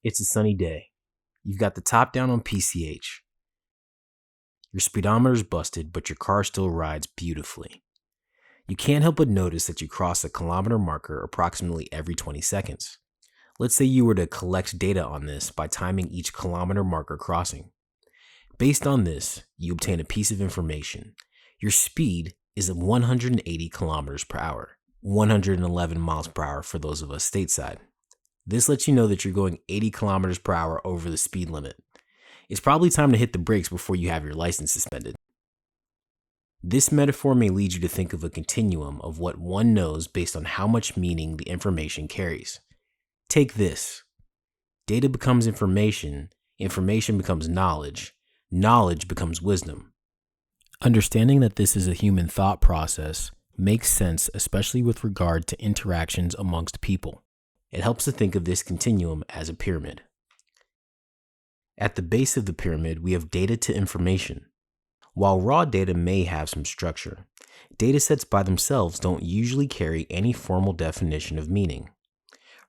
It's a sunny day. You've got the top down on PCH. Your speedometer's busted, but your car still rides beautifully. You can't help but notice that you cross a kilometer marker approximately every 20 seconds. Let's say you were to collect data on this by timing each kilometer marker crossing. Based on this, you obtain a piece of information. Your speed is 180 kilometers per hour, 111 miles per hour for those of us stateside. This lets you know that you're going 80 kilometers per hour over the speed limit. It's probably time to hit the brakes before you have your license suspended. This metaphor may lead you to think of a continuum of what one knows based on how much meaning the information carries. Take this. Data becomes information, information becomes knowledge, knowledge becomes wisdom. Understanding that this is a human thought process makes sense, especially with regard to interactions amongst people. It helps to think of this continuum as a pyramid. At the base of the pyramid, we have data to information. While raw data may have some structure, datasets by themselves don't usually carry any formal definition of meaning.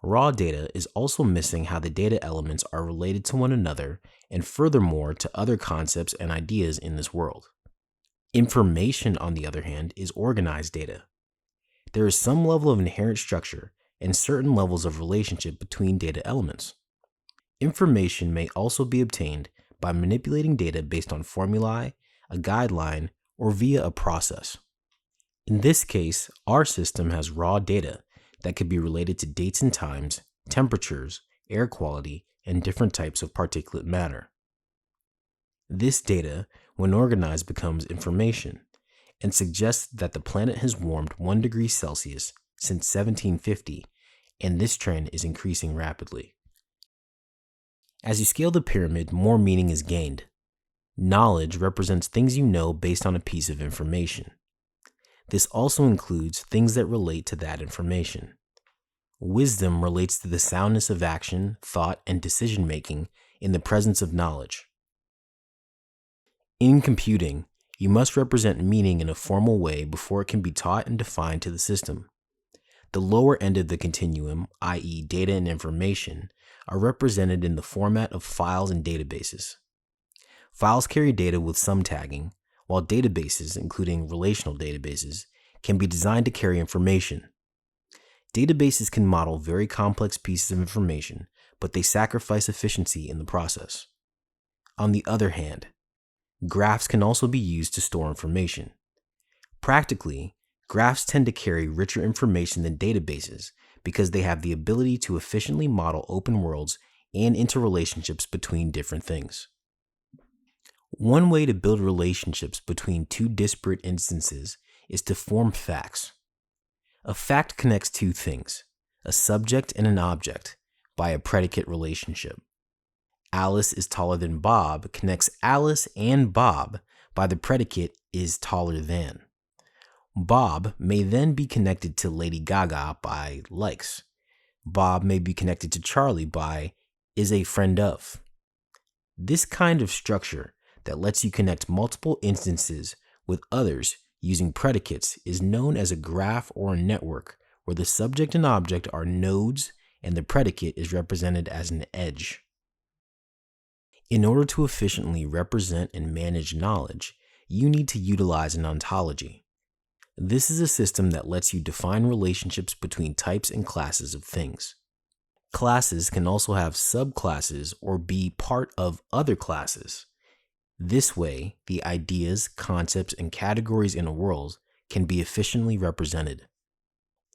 Raw data is also missing how the data elements are related to one another and furthermore to other concepts and ideas in this world. Information, on the other hand, is organized data. There is some level of inherent structure and certain levels of relationship between data elements. Information may also be obtained by manipulating data based on formulae, a guideline, or via a process. In this case, our system has raw data that could be related to dates and times, temperatures, air quality, and different types of particulate matter. This data, when organized, becomes information and suggests that the planet has warmed 1 degree Celsius since 1750, and this trend is increasing rapidly. As you scale the pyramid, more meaning is gained. Knowledge represents things you know based on a piece of information. This also includes things that relate to that information. Wisdom relates to the soundness of action, thought, and decision-making in the presence of knowledge. In computing, you must represent meaning in a formal way before it can be taught and defined to the system. The lower end of the continuum, i.e. data and information, are represented in the format of files and databases. Files carry data with some tagging, while databases, including relational databases, can be designed to carry information. Databases can model very complex pieces of information, but they sacrifice efficiency in the process. On the other hand, graphs can also be used to store information. Practically, graphs tend to carry richer information than databases because they have the ability to efficiently model open worlds and interrelationships between different things. One way to build relationships between two disparate instances is to form facts. A fact connects two things, a subject and an object, by a predicate relationship. Alice is taller than Bob connects Alice and Bob by the predicate is taller than. Bob may then be connected to Lady Gaga by likes. Bob may be connected to Charlie by is a friend of. This kind of structure that lets you connect multiple instances with others using predicates is known as a graph or a network where the subject and object are nodes and the predicate is represented as an edge. In order to efficiently represent and manage knowledge, you need to utilize an ontology. This is a system that lets you define relationships between types and classes of things. Classes can also have subclasses or be part of other classes. This way, the ideas, concepts, and categories in a world can be efficiently represented.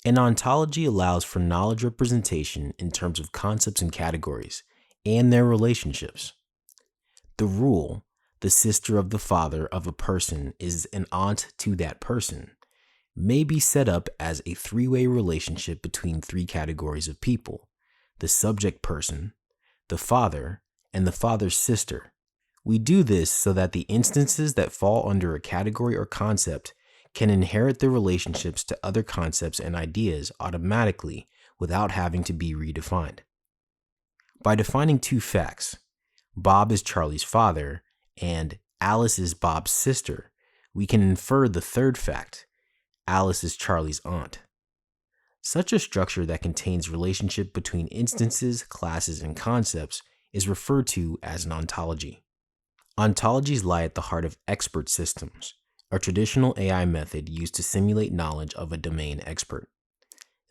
An ontology allows for knowledge representation in terms of concepts and categories, and their relationships. The rule, the sister of the father of a person is an aunt to that person, may be set up as a three-way relationship between three categories of people: the subject person, the father, and the father's sister. We do this so that the instances that fall under a category or concept can inherit their relationships to other concepts and ideas automatically without having to be redefined. By defining two facts, Bob is Charlie's father and Alice is Bob's sister, we can infer the third fact, Alice is Charlie's aunt. Such a structure that contains relationship between instances, classes, and concepts is referred to as an ontology. Ontologies lie at the heart of expert systems, a traditional AI method used to simulate knowledge of a domain expert.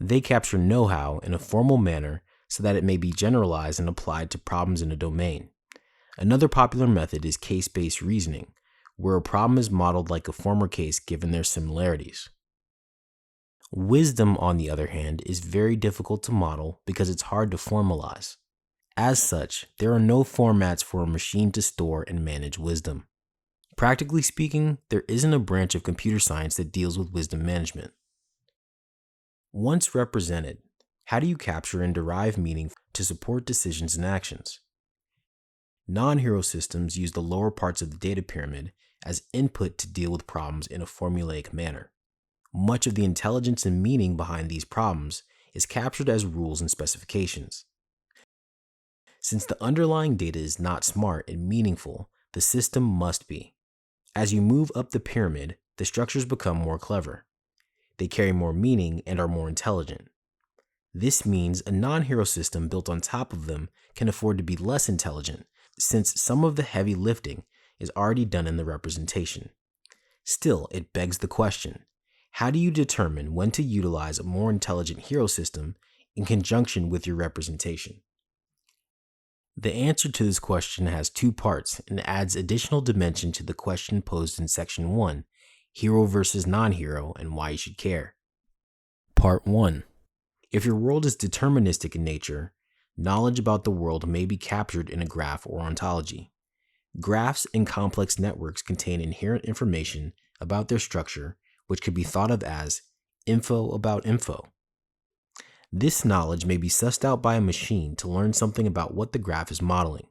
They capture know-how in a formal manner so that it may be generalized and applied to problems in a domain. Another popular method is case-based reasoning, where a problem is modeled like a former case given their similarities. Wisdom, on the other hand, is very difficult to model because it's hard to formalize. As such, there are no formats for a machine to store and manage wisdom. Practically speaking, there isn't a branch of computer science that deals with wisdom management. Once represented, how do you capture and derive meaning to support decisions and actions? Non-hero systems use the lower parts of the data pyramid as input to deal with problems in a formulaic manner. Much of the intelligence and meaning behind these problems is captured as rules and specifications. Since the underlying data is not smart and meaningful, the system must be. As you move up the pyramid, the structures become more clever. They carry more meaning and are more intelligent. This means a non-hero system built on top of them can afford to be less intelligent, since some of the heavy lifting is already done in the representation. Still, it begs the question, how do you determine when to utilize a more intelligent hero system in conjunction with your representation? The answer to this question has two parts and adds additional dimension to the question posed in Section 1, Hero versus Non-Hero and Why You Should Care. Part 1. If your world is deterministic in nature, knowledge about the world may be captured in a graph or ontology. Graphs and complex networks contain inherent information about their structure, which could be thought of as info about info. This knowledge may be sussed out by a machine to learn something about what the graph is modeling.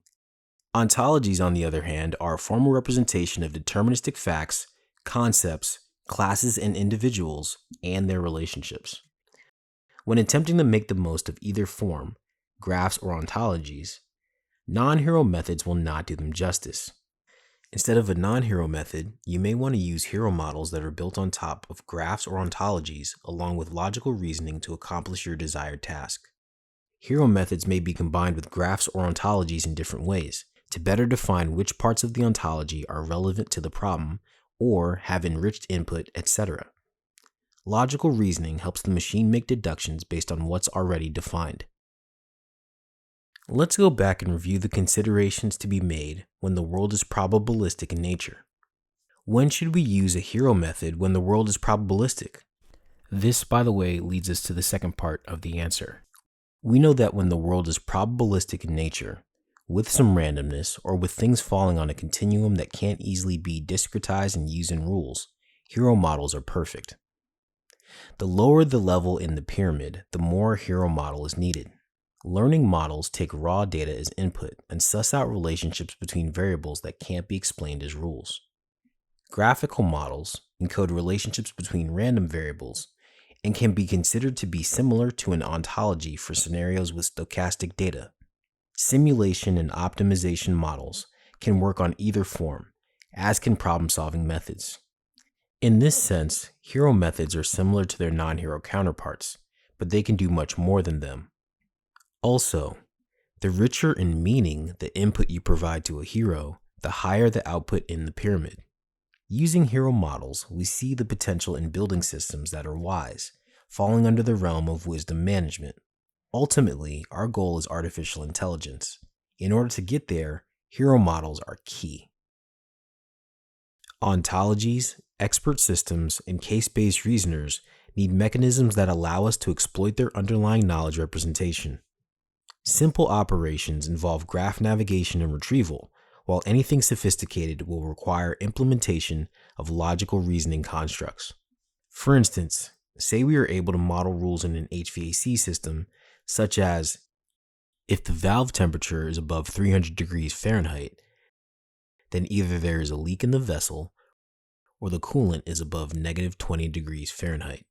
Ontologies, on the other hand, are a formal representation of deterministic facts, concepts, classes, and individuals, and their relationships. When attempting to make the most of either form, graphs or ontologies, non-hero methods will not do them justice. Instead of a non-hero method, you may want to use hero models that are built on top of graphs or ontologies along with logical reasoning to accomplish your desired task. Hero methods may be combined with graphs or ontologies in different ways to better define which parts of the ontology are relevant to the problem or have enriched input, etc. Logical reasoning helps the machine make deductions based on what's already defined. Let's go back and review the considerations to be made when the world is probabilistic in nature. When should we use a hero method when the world is probabilistic? This, by the way, leads us to the second part of the answer. We know that when the world is probabilistic in nature, with some randomness or with things falling on a continuum that can't easily be discretized and used in rules, hero models are perfect. The lower the level in the pyramid, the more a hero model is needed. Learning models take raw data as input and suss out relationships between variables that can't be explained as rules. Graphical models encode relationships between random variables and can be considered to be similar to an ontology for scenarios with stochastic data. Simulation and optimization models can work on either form, as can problem-solving methods. In this sense, hero methods are similar to their non-hero counterparts, but they can do much more than them. Also, the richer in meaning the input you provide to a hero, the higher the output in the pyramid. Using hero models, we see the potential in building systems that are wise, falling under the realm of wisdom management. Ultimately, our goal is artificial intelligence. In order to get there, hero models are key. Ontologies, expert systems, and case-based reasoners need mechanisms that allow us to exploit their underlying knowledge representation. Simple operations involve graph navigation and retrieval, while anything sophisticated will require implementation of logical reasoning constructs. For instance, say we are able to model rules in an HVAC system, such as if the valve temperature is above 300 degrees Fahrenheit, then either there is a leak in the vessel or the coolant is above -20 degrees Fahrenheit.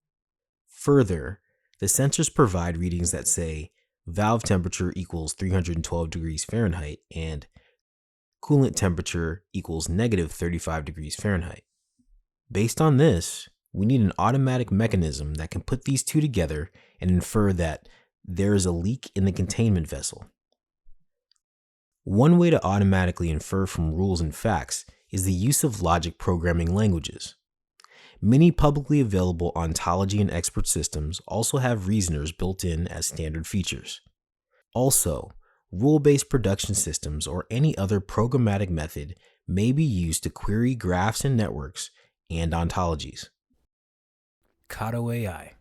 Further, the sensors provide readings that say valve temperature equals 312 degrees Fahrenheit and coolant temperature equals -35 degrees Fahrenheit. Based on this, We need an automatic mechanism that can put these two together and infer that there is a leak in the containment vessel. One way to automatically infer from rules and facts is the use of logic programming languages. Many publicly available ontology and expert systems also have reasoners built in as standard features. Also, rule-based production systems or any other programmatic method may be used to query graphs and networks and ontologies. Kato AI.